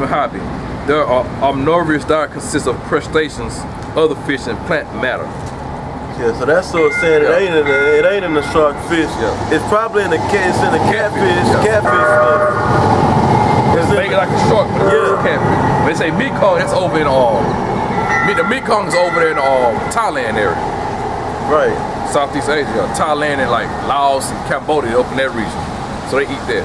hobby. Their omnivorous diet consists of crustaceans, other fish, and plant matter. Yeah, so that's so saying it ain't in the shark fish. Yeah. It's probably in the catfish. Catfish stuff. It's make it like a shark, but catfish. When they say Mekong, that's over in the Mekong's over there in Thailand area. Right. Southeast Asia, Thailand and like Laos and Cambodia up in that region. So they eat that.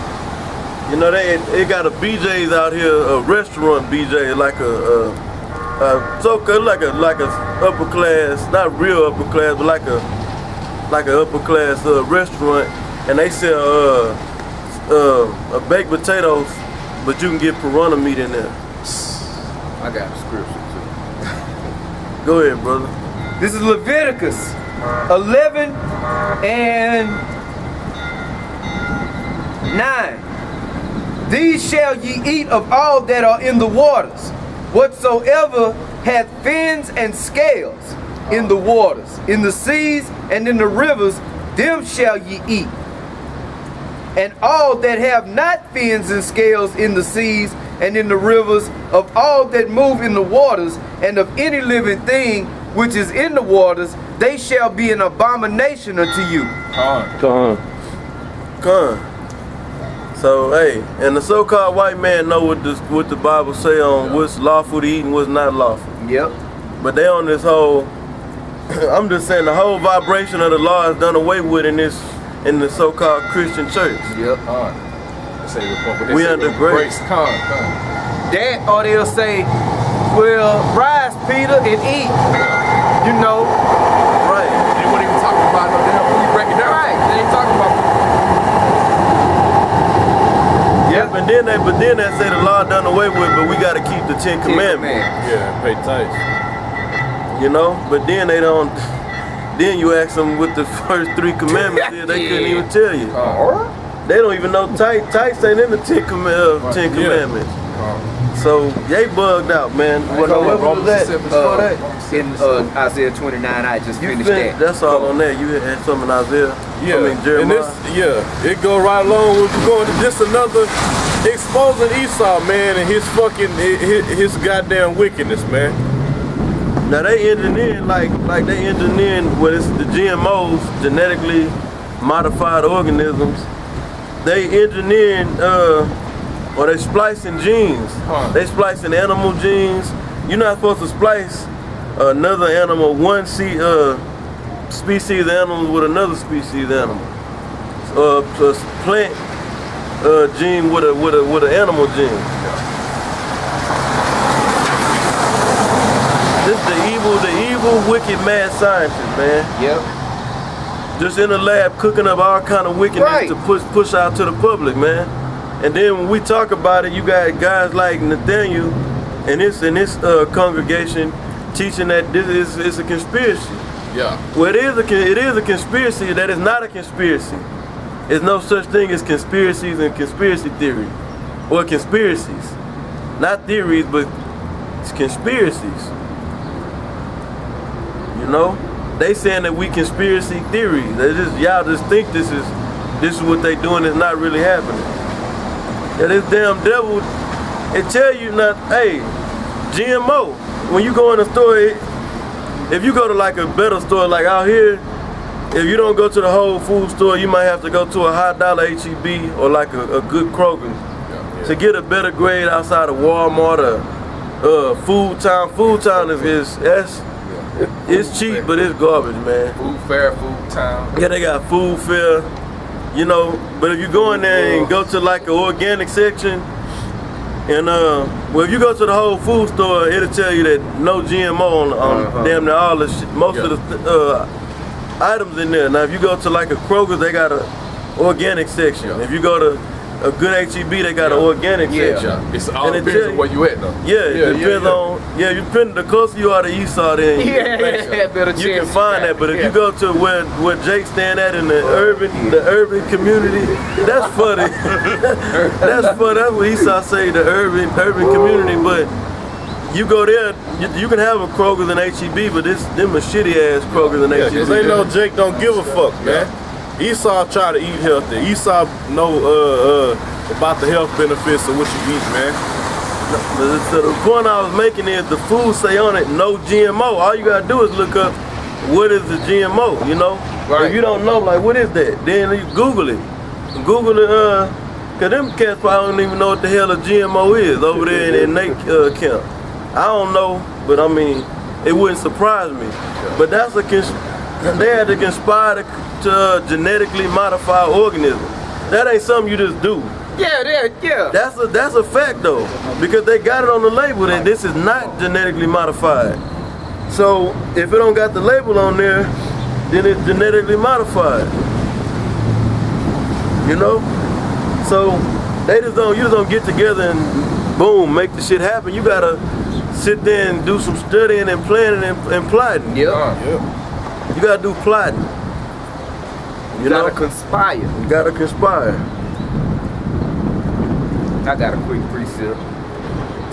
You know, they got a BJ's out here, a restaurant BJ, like a upper class, not real upper class, but like a upper class restaurant, and they sell baked potatoes, but you can get piranha meat in there. I got a scripture too. Go ahead, brother. This is Leviticus 11 and 9. These shall ye eat of all that are in the waters, whatsoever hath fins and scales in the waters, in the seas and in the rivers, them shall ye eat. And all that have not fins and scales in the seas and in the rivers, of all that move in the waters, and of any living thing which is in the waters, they shall be an abomination unto you. Come. So hey, and the so-called white man know what the Bible say on what's lawful to eat and what's not lawful. Yep. But they on this whole, I'm just saying the whole vibration of the law is done away with in the so-called Christian church. Yep. We under grace. That, or they'll say, well, rise, Peter, and eat. You know. Right. They weren't even talking about no damn food. Break it down. Right. They ain't talking about food. Yeah, but then they say the law done away with, but we got to keep the 10 Commandments. Yeah, pay tithes. You know, but then they don't. Then you ask them what the first 3 commandments is, they couldn't even tell you. They don't even know tithes ain't in the 10 Commandments. So they bugged out, man. What was that? In Isaiah 29, I just finished that. That's all on that. You had something in Isaiah. Yeah, I mean, Jeremiah. And it go right along with going to just another exposing Esau, man, and his fucking his goddamn wickedness, man. Now they ending in like they ending in what is the GMOs, genetically modified organisms. They ending in or they splicing genes. They splicing animal genes. You're not supposed to splice another animal, one species animal with another species animal. Plus plant gene with an animal gene. This is the evil, wicked mad scientist, man. Yep. Just in the lab cooking up all kind of wickedness to push out to the public, man. And then when we talk about it, you got guys like Nathaniel and this congregation teaching that this is a conspiracy. Yeah. Well, it is a conspiracy that is not a conspiracy. There's no such thing as conspiracies and conspiracy theory, or conspiracies, not theories, but it's conspiracies. You know, they saying that we conspiracy theories. Y'all just think this is what they doing. It's not really happening. Yeah, this damn devil, it tell you not, hey, GMO, when you go in the store, if you go to like a better store like out here, if you don't go to the Whole Food store, you might have to go to a high dollar HEB or like a good Kroger to get a better grade outside of Walmart or Food Town. Food Town it's cheap, but it's garbage, man. Food Fair, Food Town. Yeah, they got Food Fair. You know, but if you go in there and go to like an organic section, and well, if you go to the Whole Food store, it'll tell you that no GMO on damn near all the shit, most of the items in there. Now, if you go to like a Kroger, they got a organic section. If you go to a good HEB, they got an organic section. It's all depends on where you at though. It depends on the closer you are to Esau, then you can find that. But if you go to where Jake's stand at in the urban community, that's funny. That's funny. That's what Esau say, the urban community. But you go there, you can have a Kroger's and HEB, but them a shitty ass Kroger's and HEB. Cause they know Jake don't give a fuck, man. Esau try to eat healthy. Esau know about the health benefits of what you eat, man. So the point I was making is the food say on it no GMO. All you gotta do is look up what is the GMO, you know? Right. If you don't know, like, what is that? Then you Google it. Google it, cause them cats probably don't even know what the hell a GMO is over there in their camp. I don't know, but I mean, it wouldn't surprise me. But that's they had to conspire to genetically modify organisms. That ain't something you just do. Yeah. That's a fact though, because they got it on the label that this is not genetically modified. So if it don't got the label on there, then it's genetically modified. You know? So you just don't get together and boom, make the shit happen. You gotta sit there and do some studying and planning and plotting. Yeah. You gotta do plotting. You gotta conspire. You gotta conspire. I got a quick precept.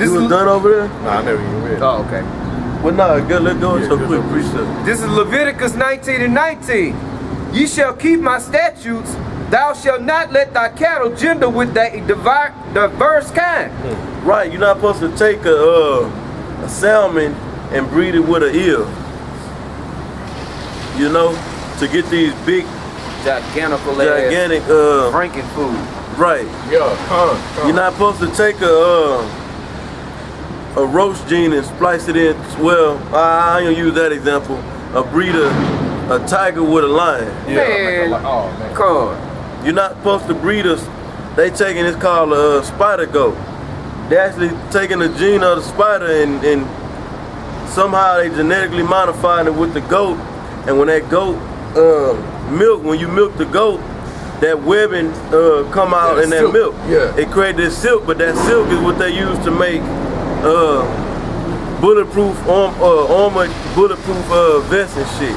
You was done over there? Nah, I never even read. Oh, okay. Well, no, good. Let's go into a quick precept. This is Leviticus 19:19. Ye shall keep my statutes. Thou shalt not let thy cattle gender with thy diverse kind. Right, you're not supposed to take a salmon and breed it with an eel. You know, to get these big, gigantic Franken food. Right. Yeah, You're not supposed to take a roast gene and splice it in. Well, I ain't gonna use that example. A tiger with a lion. Man, come on. You're not supposed to breed they taking it's called a spider goat. They actually taking the gene of the spider and somehow they genetically modifying it with the goat. And when that goat when you milk the goat, that webbing come out in that silk. milk. Yeah. It created this silk, but that silk is what they use to make bulletproof armor, bulletproof vests and shit.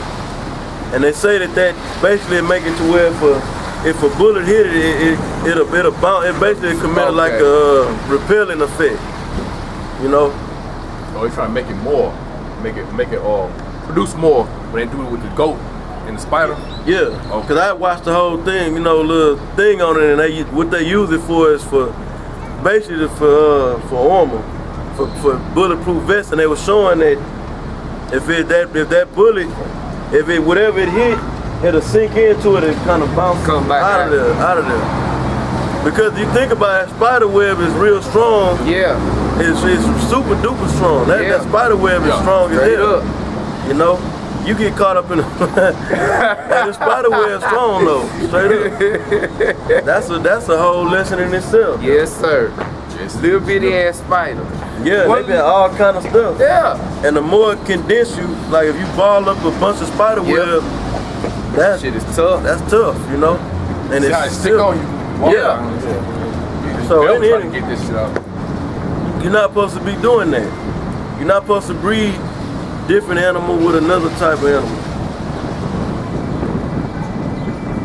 And they say that basically make it to where if a bullet hit it'll bounce. It basically committed like a repelling effect. You know. Oh, they trying to make it more, make it produce more when they do it with the goat and the spider. Yeah. Okay. Cause I watched the whole thing. You know, little thing on it, and what they use it for is basically for armor, for bulletproof vests, and they were showing that if that bullet, whatever it hit, it'll sink into it and kind of bounce out of there. Because you think about it, spider web is real strong. Yeah. It's super duper strong. That spider web is strong as hell. You know, you get caught up in the spider web strong though. Straight up. That's a whole lesson in itself. Yes, sir. Just little bitty ass spider. Yeah, they got all kind of stuff. Yeah. And the more it condense you, like if you ball up a bunch of spider web, that shit is tough. That's tough, you know. And it's stick on you. Yeah. So trying to get this shit out. You're not supposed to be doing that. You're not supposed to breed different animal with another type of animal.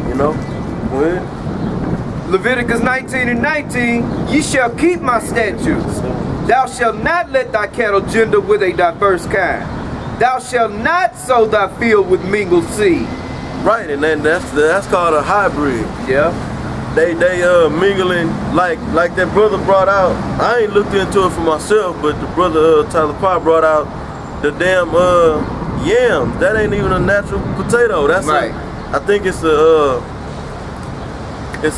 You know? Go ahead. Leviticus 19:19, ye shall keep my statutes. Thou shalt not let thy cattle gender with a diverse kind. Thou shalt not sow thy field with mingled seed. Right, and then that's called a hybrid. Yeah. They mingling like that brother brought out. I ain't looked into it for myself, but the brother Tyler Parr brought out the damn yams. That ain't even a natural potato. That's right. I think it's a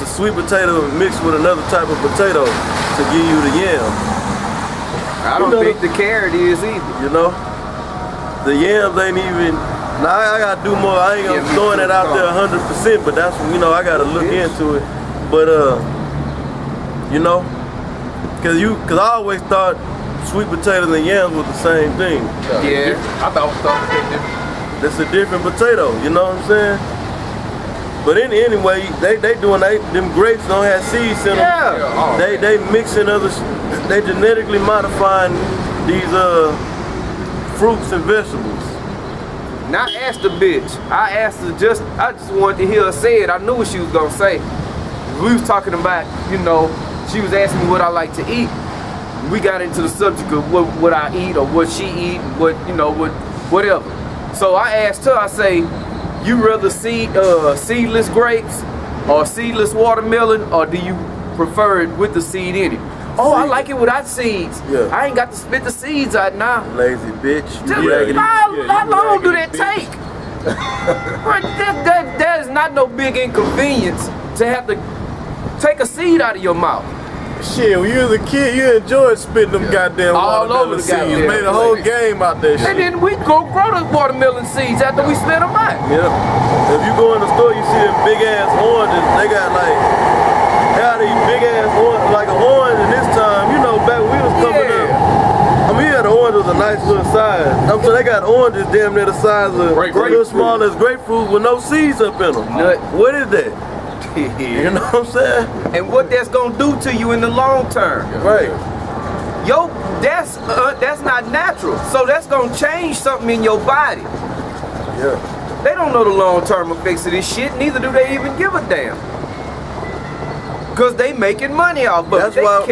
sweet potato mixed with another type of potato to give you the yam. I don't think the carrot is either. You know, the yams ain't even. Now I gotta do more. I ain't gonna throwing it out there 100%, but that's I gotta look into it. But you know, cause I always thought sweet potatoes and yams was the same thing. Yeah. I thought different. That's a different potato. You know what I'm saying? But anyway, they doing them grapes don't have seeds in them. Yeah. They mixing they genetically modifying these fruits and vegetables. Now I asked the bitch. I just wanted to hear her say it. I knew what she was gonna say. We was talking about, she was asking me what I like to eat. We got into the subject of what I eat or what she eat, whatever. So I asked her, I say, you rather seedless grapes or seedless watermelon, or do you prefer it with the seed in it? Oh, I like it without seeds. Yeah. I ain't got to spit the seeds out now. Lazy bitch. Just, You raggedy. how long do that raggedy take? Right, that is not no big inconvenience to have to take a seed out of your mouth. Shit, when you was a kid, you enjoyed spitting them goddamn All over watermelon the seeds. goddamn Made a whole game out that shit. And then we go grow the watermelon seeds after we spit them out. Yeah. If you go in the store, you see them big ass oranges. They got like, these big ass oranges, like an orange. And this time, you know, back when we was coming up, I mean, yeah, the orange was a nice little size. I'm saying they got oranges damn near the size of a little small as grapefruit with no seeds up in them. Nut. What is that? You know what I'm saying? And what that's gonna do to you in the long term. Right. Yo, that's not natural. So that's gonna change something in your body. Yeah. They don't know the long-term effects of this shit, neither do they even give a damn. Cause they making money off of it. That's why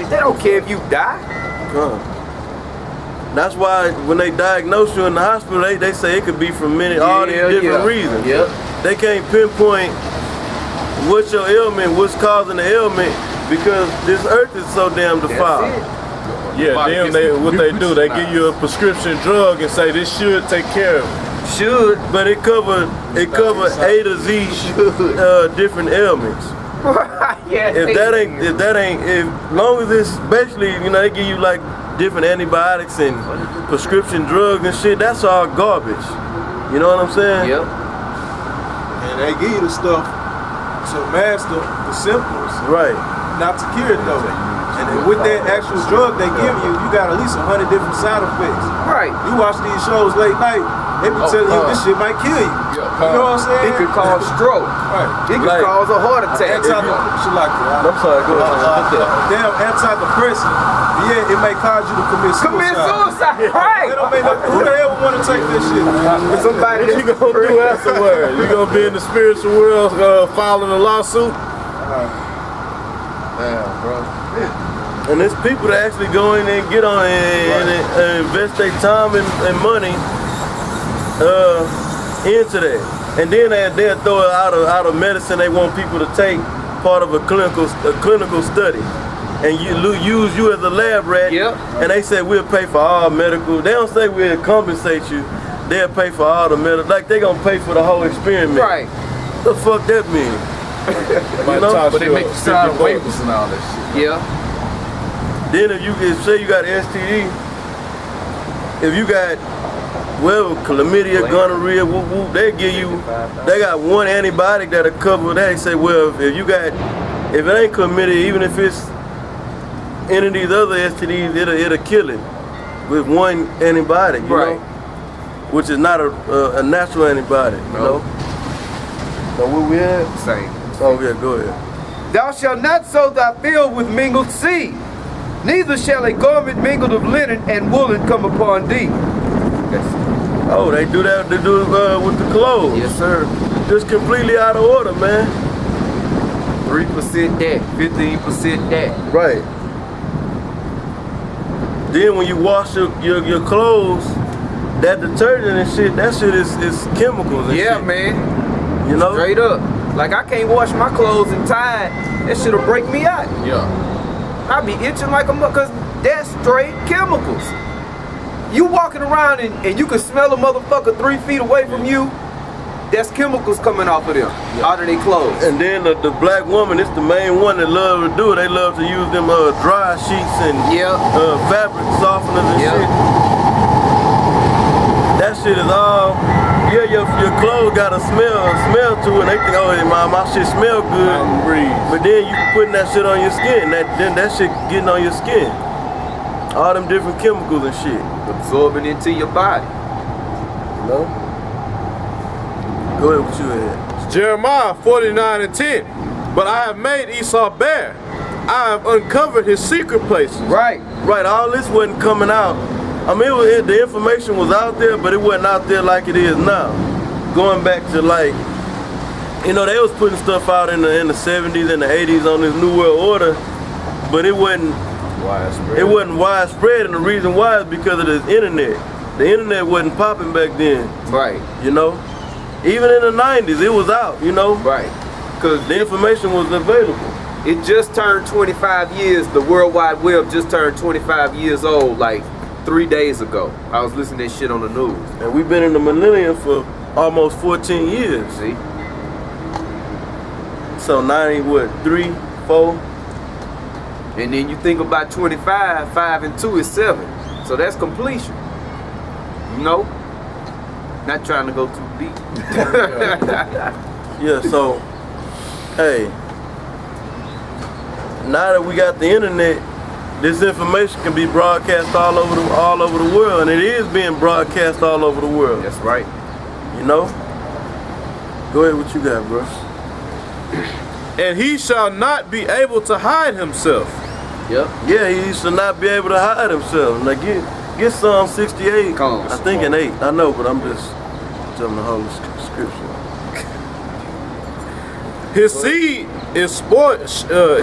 They don't care if you die. That's why when they diagnose you in the hospital, they say it could be from all these different reasons. Yep. They can't pinpoint what's your ailment, what's causing the ailment, because this earth is so damn defiled. Yeah, then what they do, they give you a prescription drug and say this should take care of it. Should. But it covered A to Z different ailments. Yeah. If long as it's basically, you know, they give you like different antibiotics and prescription drugs and shit, that's all garbage. You know what I'm saying? Yep. And they give you the stuff to master the symptoms, Right. not to cure it though. And then with that actual drug they give you, you got at least 100 different side effects. Right. You watch these shows late night, they be telling you this shit might kill you. You know what I'm saying? It could cause stroke. Right. It could cause a heart attack. I'm sorry, go ahead. Damn antidepressant. Yeah, it may cause you to commit suicide. Commit suicide. Right. That don't make no, who the hell would want to take this shit? Somebody What you gonna do afterwards? You gonna be in the spiritual world filing a lawsuit? Damn, bro. And there's people that actually go in and get on and invest their time and money into that. And then they'll throw it out of medicine they want people to take, part of a clinical study. And use you as a lab rat. Yep. And they say we'll pay for all medical. They don't say we'll compensate you. They'll pay for all the medical. Like they gonna pay for the whole experiment. Right. The fuck that mean? You know? But they make you sign waivers and all that shit. Yeah. Then if say you got STD, if you got chlamydia, gonorrhea, they give you, they got one antibiotic that'll cover that. They say, well, if it ain't chlamydia, even if it's any of these other STDs, it'll kill it with one antibiotic, you know? Which is not a natural antibiotic, you know? So where we at? Same. Oh yeah, go ahead. Thou shalt not sow thy field with mingled seed, neither shall a garment mingled of linen and woolen come upon thee. Oh, they do that. They do it with the clothes. Yes, sir. Just completely out of order, man. 3% that, 15% that. Right. Then when you wash your clothes, that detergent and shit, that shit is chemicals and Yeah, shit. man. You know? Straight up. Like I can't wash my clothes in time. That shit'll break me out. Yeah. I be itching like a cause that's straight chemicals. You walking around and you can smell a motherfucker 3 feet away from you. That's chemicals coming off of them, out of their clothes. And then the black woman, it's the main one that love to do it. They love to use them dry sheets and fabric softeners and shit. That shit is all, your clothes got a smell to it. And they think, oh, my shit smell good. But then you putting that shit on your skin. Then that shit getting on your skin. All them different chemicals and shit. Absorbing into your body. You know? Go ahead, what you had? Jeremiah 49:10. But I have made Esau bare. I have uncovered his secret places. Right. Right, all this wasn't coming out. I mean, the information was out there, but it wasn't out there like it is now. Going back to like, you know, they was putting stuff out in the 70s and the 80s on this New World Order, but it wasn't widespread. It wasn't widespread, and the reason why is because of the internet. The internet wasn't popping back then. Right. You know? Even in the 90s, it was out, you know? Right. Because the information was available. It just turned 25 years. The World Wide Web just turned 25 years old, like 3 days ago. I was listening to this shit on the news. And we've been in the millennium for almost 14 years. See? So 90, what, 3, 4? And then you think about 25, 5 and 2 is 7. So that's completion. You know? Not trying to go too deep. Yeah, so, hey, now that we got the internet, this information can be broadcast all over the world, and it is being broadcast all over the world. That's right. You know? Go ahead, what you got, bro? And he shall not be able to hide himself. Yep. Yeah, he should not be able to hide himself. Now get Psalm 68. Come on, I think in 8. I know, but I'm just telling the whole scripture. His seed is spoiled.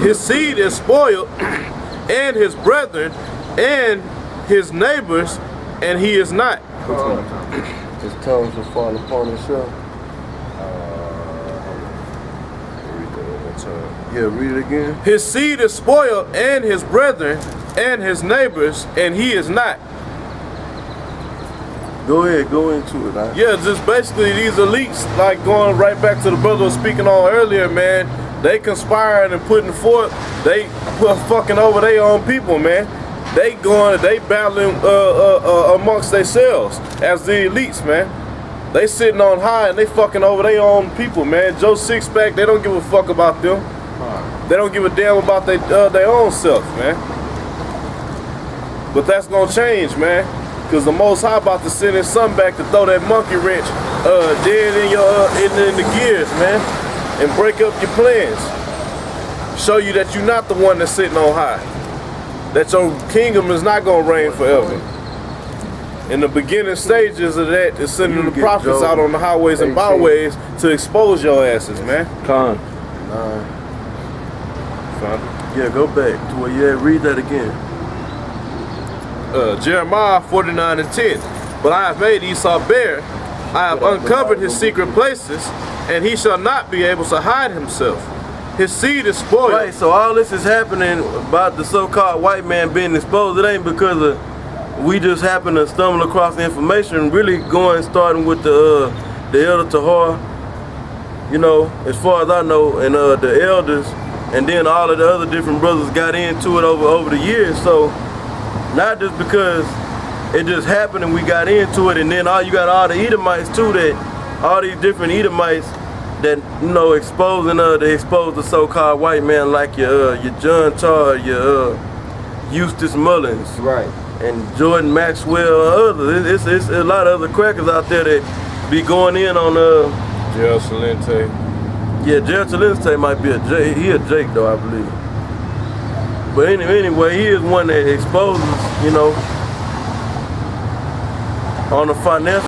His seed is spoiled, and his brethren, and his neighbors, and he is not. His tongue shall fall upon himself. Yeah, read it again. His seed is spoiled, and his brethren, and his neighbors, and he is not. Go ahead, go into it. Yeah, just basically these elites, like going right back to the brother was speaking on earlier, man. They conspiring and putting forth, they put fucking over their own people, man. They battling amongst themselves as the elites, man. They sitting on high and they fucking over their own people, man. Joe Sixpack, they don't give a fuck about them. They don't give a damn about their own self, man. But that's gonna change, man. Cause the Most High about to send his son back to throw that monkey wrench dead in your in the gears, man, and break up your plans. Show you that you're not the one that's sitting on high. That your kingdom is not gonna reign forever. In the beginning stages of that is sending the prophets out on the highways and byways to expose your asses, man. Con. Yeah, go back to where you at. Read that again. Jeremiah 49:10. But I have made Esau bare, I have uncovered his secret places, and he shall not be able to hide himself. His seed is spoiled. Right, so all this is happening about the so-called white man being exposed. It ain't because we just happen to stumble across the information. Really starting with the elder Tahar, you know, as far as I know, and the elders, and then all of the other different brothers got into it over the years. So not just because it just happened and we got into it, and then you got all the Edomites too, that all these different Edomites that, you know, they expose the so-called white man, like your John Tar, your Eustace Mullins, Right. and Jordan Maxwell, others. It's a lot of other crackers out there that be going in on Gerald Salente. Yeah, Gerald Salente might be he a Jake though, I believe. But anyway, he is one that exposes, you know, on the financial